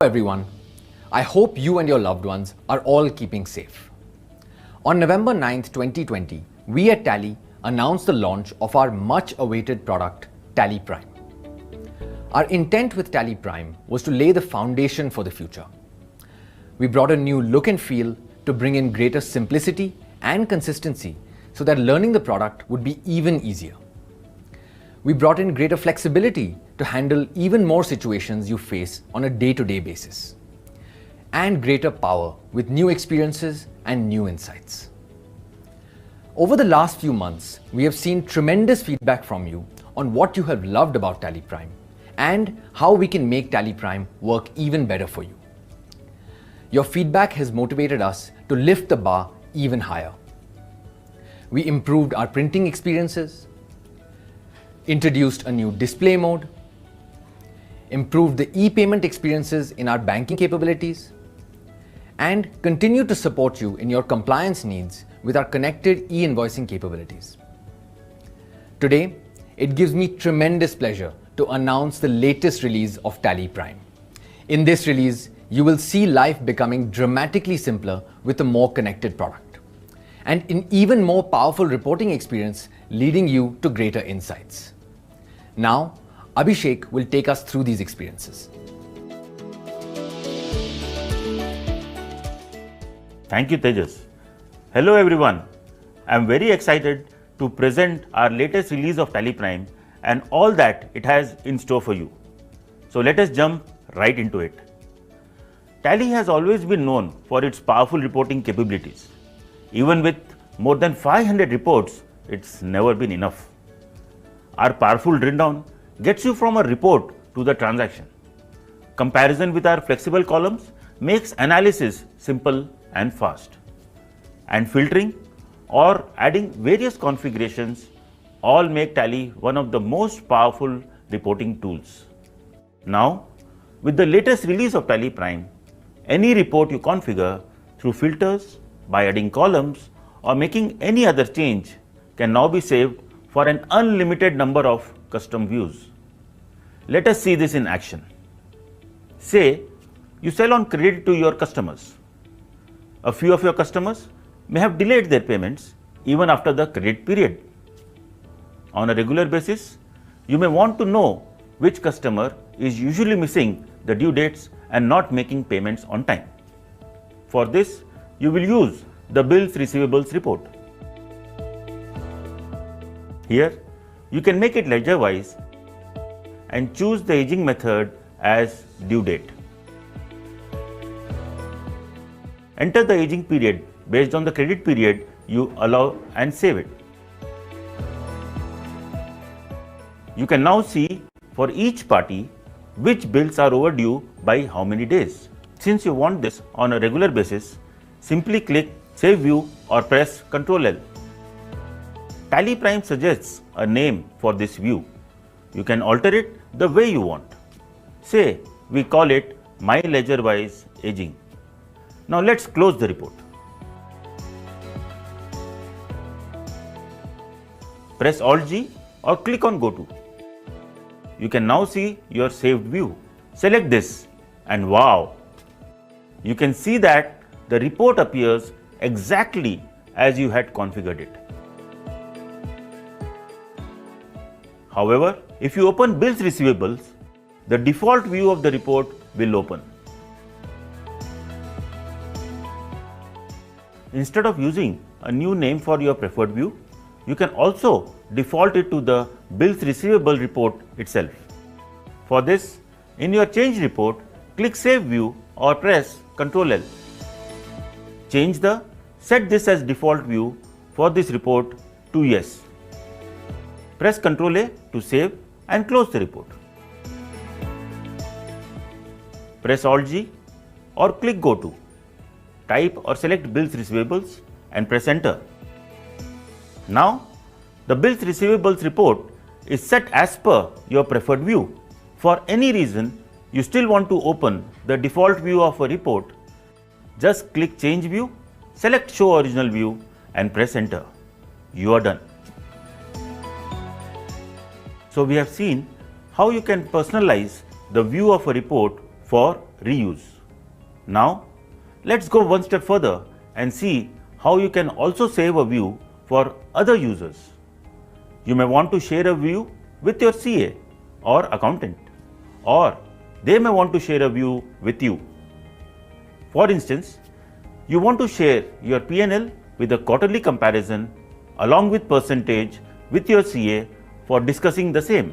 Everyone, I hope you and your loved ones are all keeping safe. On November 9th, 2020, we at Tally announced the launch of our much-awaited product, Tally Prime. Our intent with Tally Prime was to lay the foundation for the future. We brought a new look and feel to bring in greater simplicity and consistency so that learning the product would be even easier. We brought in greater flexibility to handle even more situations you face on a day-to-day basis, and greater power with new experiences and new insights. Over the last few months, we have seen tremendous feedback from you on what you have loved about Tally Prime and how we can make Tally Prime work even better for you. Your feedback has motivated us to lift the bar even higher. We improved our printing experiences, introduced a new display mode, improved the e-payment experiences in our banking capabilities, and continue to support you in your compliance needs with our connected e-invoicing capabilities. Today, it gives me tremendous pleasure to announce the latest release of Tally Prime. In this release, you will see life becoming dramatically simpler with a more connected product, and an even more powerful reporting experience leading you to greater insights. Now, Abhishek will take us through these experiences. Thank you, Tejas. Hello everyone. I am very excited to present our latest release of Tally Prime and all that it has in store for you. So let us jump right into it. Tally has always been known for its powerful reporting capabilities. Even with more than 500 reports, it's never been enough. Our powerful drill down gets you from a report to the transaction. Comparison with our flexible columns makes analysis simple and fast. And filtering or adding various configurations all make Tally one of the most powerful reporting tools. Now, with the latest release of Tally Prime, any report you configure through filters, by adding columns or making any other change can now be saved for an unlimited number of custom views. Let us see this in action. Say, you sell on credit to your customers. A few of your customers may have delayed their payments even after the credit period. On a regular basis, you may want to know which customer is usually missing the due dates and not making payments on time. For this, you will use the Bills Receivables report. Here, you can make it ledger-wise and choose the aging method as due date. Enter the aging period based on the credit period you allow and save it. You can now see for each party which bills are overdue by how many days. Since you want this on a regular basis, simply click Save View or press Ctrl L. Tally Prime suggests a name for this view. You can alter it the way you want. Say, we call it My Ledger Wise Aging. Now let's close the report. Press Alt G or click on Go To. You can now see your saved view. Select this and wow! You can see that the report appears exactly as you had configured it. However, if you open Bills Receivables, the default view of the report will open. Instead of using a new name for your preferred view, you can also default it to the Bills Receivable report itself. For this, in your Change report, click Save View or press Ctrl L. Change the Set this as default view for this report to Yes. Press Ctrl A to save and close the report. Press Alt G or click Go To. Type or select Bills Receivables and press Enter. Now, the Bills Receivables report is set as per your preferred view. For any reason, you still want to open the default view of a report, just click Change View, select Show Original View and press Enter. You are done. So we have seen how you can personalize the view of a report for reuse. Now, let's go one step further and see how you can also save a view for other users. You may want to share a view with your CA or accountant, or they may want to share a view with you. For instance, you want to share your P&L with a quarterly comparison along with percentage with your CA for discussing the same.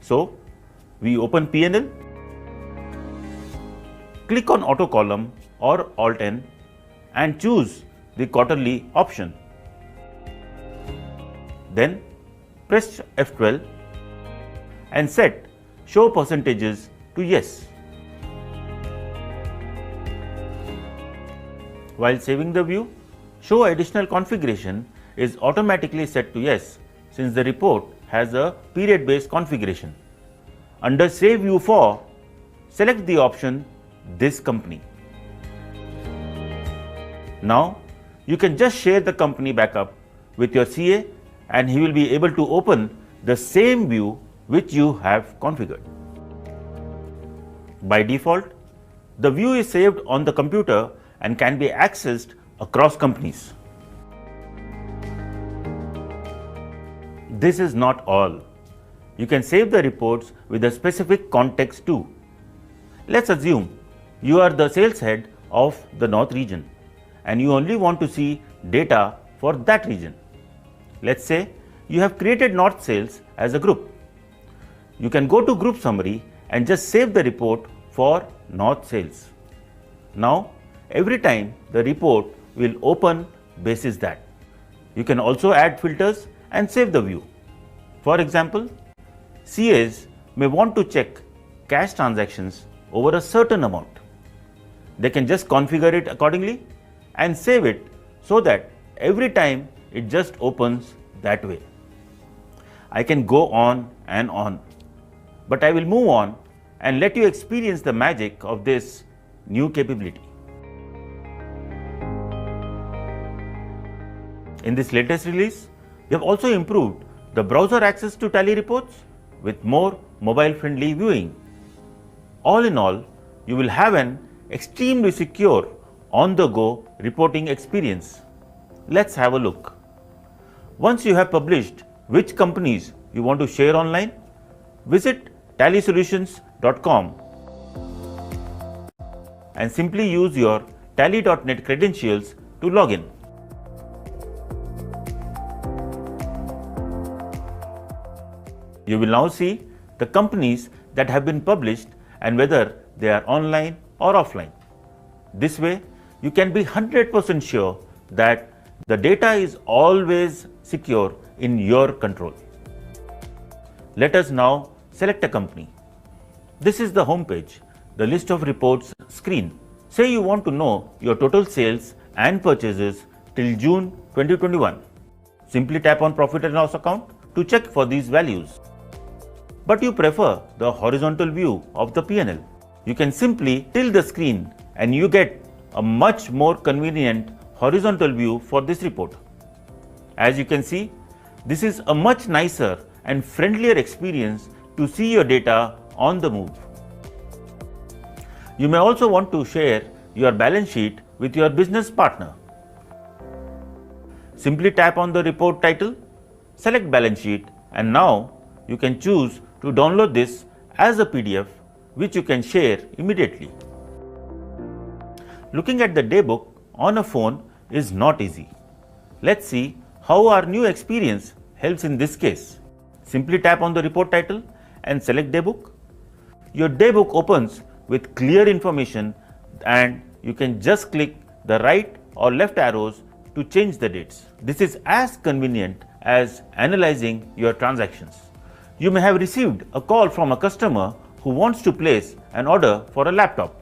So, we open P&L, click on Auto Column or Alt N and choose the quarterly option. Then press F12 and set Show Percentages to Yes. While saving the view, Show Additional Configuration is automatically set to Yes since the report has a period-based configuration. Under Save View For, select the option This Company. Now, you can just share the company backup with your CA and he will be able to open the same view which you have configured. By default, the view is saved on the computer and can be accessed across companies. This is not all. You can save the reports with a specific context too. Let's assume you are the sales head of the North region and you only want to see data for that region. Let's say you have created North Sales as a group. You can go to Group Summary and just save the report for North Sales. Now, every time the report will open basis that. You can also add filters and save the view. For example, CAs may want to check cash transactions over a certain amount. They can just configure it accordingly and save it so that every time it just opens that way. I can go on and on, but I will move on and let you experience the magic of this new capability. In this latest release, we have also improved the browser access to Tally reports with more mobile-friendly viewing. All in all, you will have an extremely secure on-the-go reporting experience. Let's have a look. Once you have published which companies you want to share online, visit tallysolutions.com and simply use your tally.net credentials to log in. You will now see the companies that have been published and whether they are online or offline. This way, you can be 100% sure that the data is always secure in your control. Let us now select a company. This is the home page, the list of reports screen. Say you want to know your total sales and purchases till June 2021. Simply tap on Profit and Loss account to check for these values. But you prefer the horizontal view of the P&L. You can simply tilt the screen and you get a much more convenient horizontal view for this report. As you can see, this is a much nicer and friendlier experience to see your data on the move. You may also want to share your balance sheet with your business partner. Simply tap on the report title, select balance sheet, and now you can choose to download this as a PDF which you can share immediately. Looking at the daybook on a phone is not easy. Let's see how our new experience helps in this case. Simply tap on the report title and select Daybook. Your daybook opens with clear information and you can just click the right or left arrows to change the dates. This is as convenient as analyzing your transactions. You may have received a call from a customer who wants to place an order for a laptop,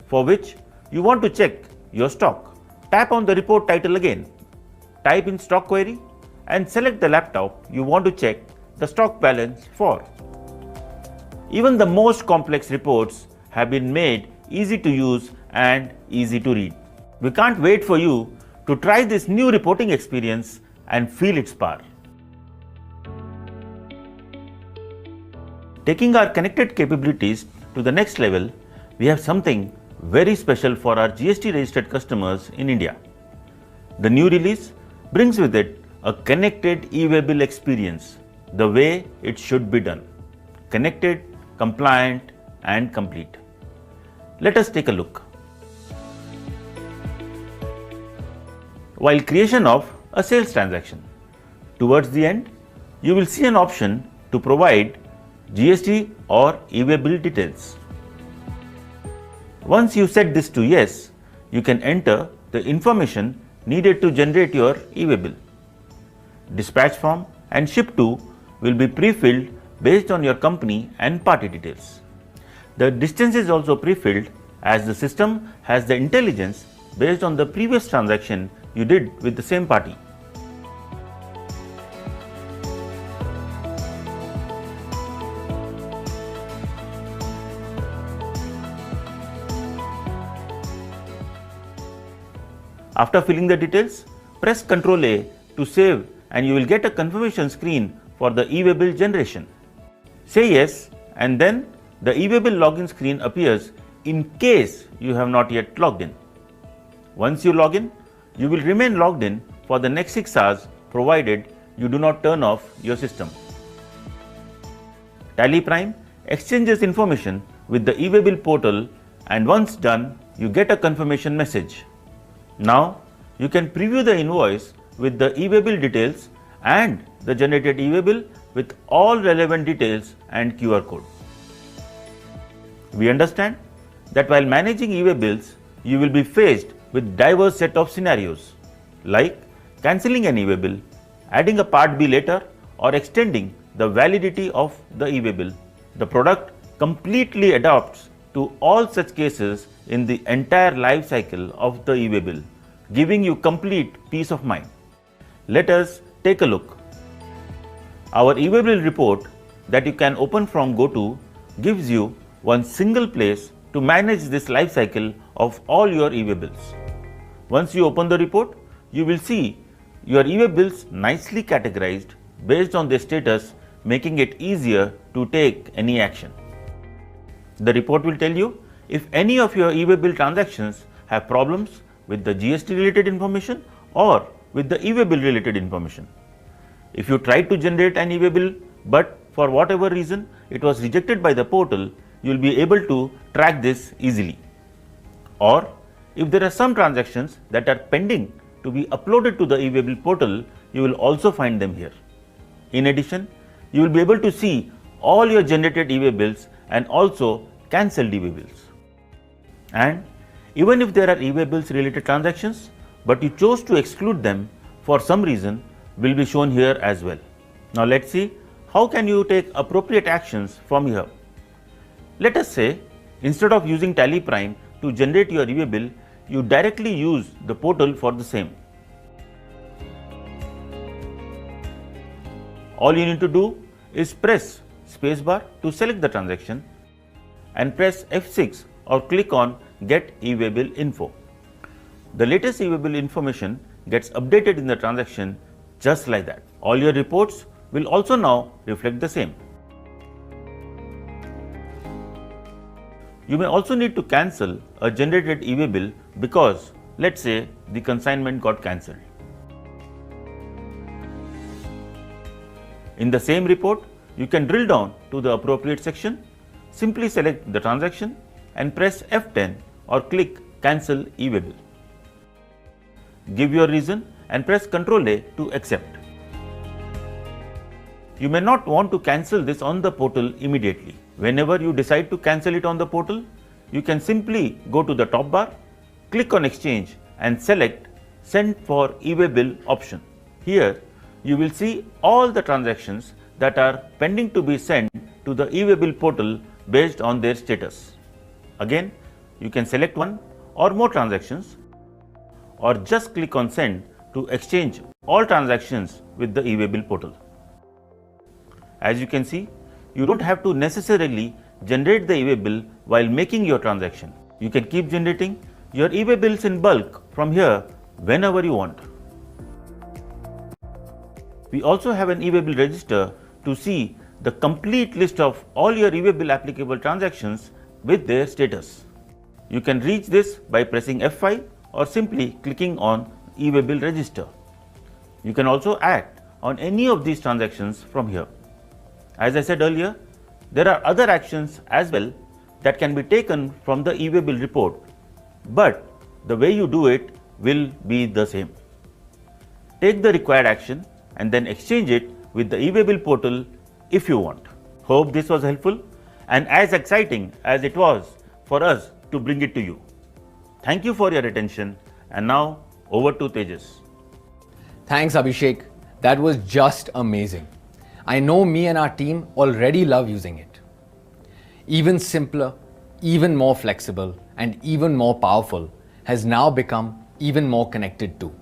for which you want to check your stock. Tap on the report title again, type in stock query and select the laptop you want to check the stock balance for. Even the most complex reports have been made easy to use and easy to read. We can't wait for you to try this new reporting experience and feel its power. Taking our connected capabilities to the next level, we have something very special for our GST registered customers in India. The new release brings with it a connected e-waybill experience, the way it should be done. Connected, compliant and complete. Let us take a look. While creation of a sales transaction, towards the end, you will see an option to provide GST or e-waybill details. Once you set this to yes, you can enter the information needed to generate your e-waybill. Dispatch form and ship to will be pre-filled based on your company and party details. The distance is also pre-filled as the system has the intelligence based on the previous transaction you did with the same party. After filling the details, press Ctrl A to save and you will get a confirmation screen for the e-waybill generation. Say yes and then the e-waybill login screen appears in case you have not yet logged in. Once you log in, you will remain logged in for the next 6 hours provided you do not turn off your system. Tally Prime exchanges information with the e-waybill portal and once done, you get a confirmation message. Now, you can preview the invoice with the e-waybill details and the generated e-waybill with all relevant details and QR code. We understand that while managing e-waybills, you will be faced with diverse set of scenarios like cancelling an e-waybill, adding a part B later or extending the validity of the e-waybill. The product completely adapts to all such cases in the entire life cycle of the e-waybill, giving you complete peace of mind. Let us take a look. Our e-waybill report that you can open from GoTo gives you one single place to manage this life cycle of all your e-waybills. Once you open the report, you will see your e-waybills nicely categorized based on their status, making it easier to take any action. The report will tell you if any of your e-waybill transactions have problems with the GST related information or with the e-waybill related information. If you tried to generate an e-waybill but for whatever reason it was rejected by the portal, you will be able to track this easily. Or if there are some transactions that are pending to be uploaded to the e-waybill portal, you will also find them here. In addition, you will be able to see all your generated e-waybills and also cancelled e-waybills. And even if there are e-waybills related transactions, but you chose to exclude them for some reason, will be shown here as well. Now let's see how can you take appropriate actions from here. Let us say instead of using Tally Prime to generate your e-waybill, you directly use the portal for the same. All you need to do is press spacebar to select the transaction and press F6 or click on Get e-waybill info. The latest e-waybill information gets updated in the transaction just like that. All your reports will also now reflect the same. You may also need to cancel a generated e-waybill because let's say the consignment got cancelled. In the same report, you can drill down to the appropriate section, simply select the transaction and press F10 or click Cancel e-waybill. Give your reason and press Ctrl A to accept. You may not want to cancel this on the portal immediately. Whenever you decide to cancel it on the portal, you can simply go to the top bar, click on Exchange and select Send for e-waybill option. Here, you will see all the transactions that are pending to be sent to the e-waybill portal based on their status. Again, you can select one or more transactions or just click on Send to exchange all transactions with the e-waybill portal. As you can see, you don't have to necessarily generate the e-waybill while making your transaction. You can keep generating your e-waybills in bulk from here whenever you want. We also have an e-waybill register to see the complete list of all your e-way bill applicable transactions with their status. You can reach this by pressing F5 or simply clicking on e-way bill register. You can also act on any of these transactions from here. As I said earlier, there are other actions as well that can be taken from the e-way bill report, but the way you do it will be the same. Take the required action and then exchange it with the e-way bill portal if you want. Hope this was helpful and as exciting as it was for us to bring it to you. Thank you for your attention, and now over to Tejas. Thanks, Abhishek. That was just amazing. I know me and our team already love using it. Even simpler, even more flexible, and even more powerful has now become even more connected too.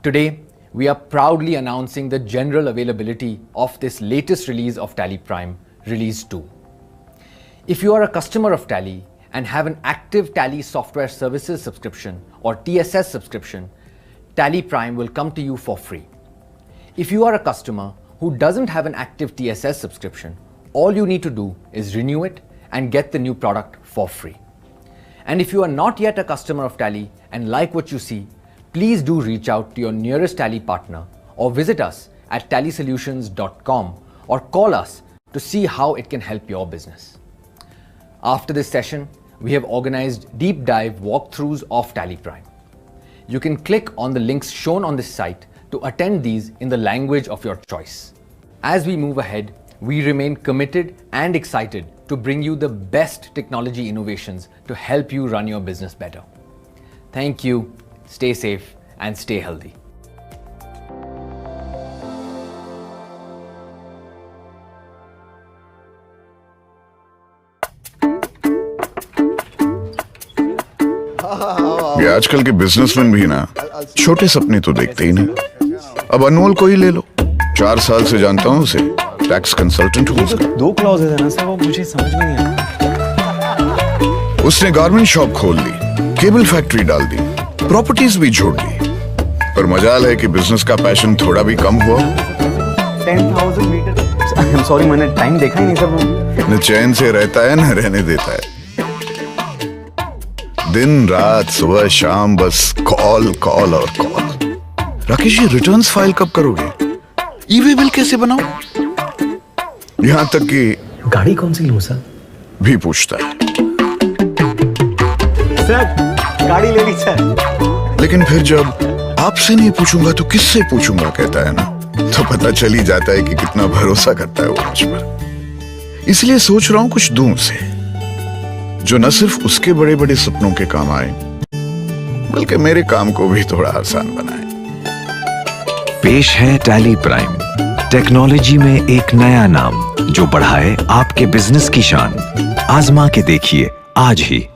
Today, we are proudly announcing the general availability of this latest release of Tally Prime, Release 2. If you are a customer of Tally and have an active Tally Software Services subscription or TSS subscription, Tally Prime will come to you for free. If you are a customer who doesn't have an active TSS subscription, all you need to do is renew it and get the new product for free. And if you are not yet a customer of Tally and like what you see, please do reach out to your nearest Tally partner or visit us at tallysolutions.com or call us to see how it can help your business. After this session, we have organized deep dive walkthroughs of Tally Prime. You can click on the links shown on this site to attend these in the language of your choice. As we move ahead, we remain committed and excited to bring you the best technology innovations to help you run your business better. Thank you, stay safe, and stay healthy. ये आजकल के businessman भी ना छोटे सपने तो देखते ही नहीं। अब अनमोल को ही ले लो, 4 साल से जानता हूँ उसे, टैक्स कंसल्टेंट हूँ उसका। 2 क्लॉजेज है ना सर, वो मुझे समझ में नहीं आता। उसने गारमेंट शॉप खोल दी, केबल फैक्ट्री डाल दी, प्रॉपर्टीज भी जोड़ दी, पर मजाल है कि बिजनेस का पैशन थोड़ा भी कम हुआ। 10,000 मीटर सॉरी, मैंने टाइम देखा ही नहीं सर। न चैन से रहता है न रहने देता है, दिन रात सुबह शाम बस कॉल कॉल और call. Rakesh ji, returns file कब करोगे? ई-वे बिल कैसे बनाओ? यहाँ तक कि गाड़ी कौन सी लूं सर भी पूछता है। सर गाड़ी ले ली सर। लेकिन फिर जब आपसे नहीं पूछूंगा तो किससे पूछूंगा कहता है ना, तो पता चल ही जाता है कि कितना भरोसा करता है वो मुझ पर। इसलिए सोच रहा हूं कुछ दूं उसे, जो न सिर्फ उसके बड़े बड़े सपनों के काम आए, बल्कि मेरे काम को भी थोड़ा आसान बनाए। पेश है टैली प्राइम, टेक्नोलॉजी में एक नया नाम जो बढ़ाए आपके बिजनेस की शान। आजमा के देखिए आज ही।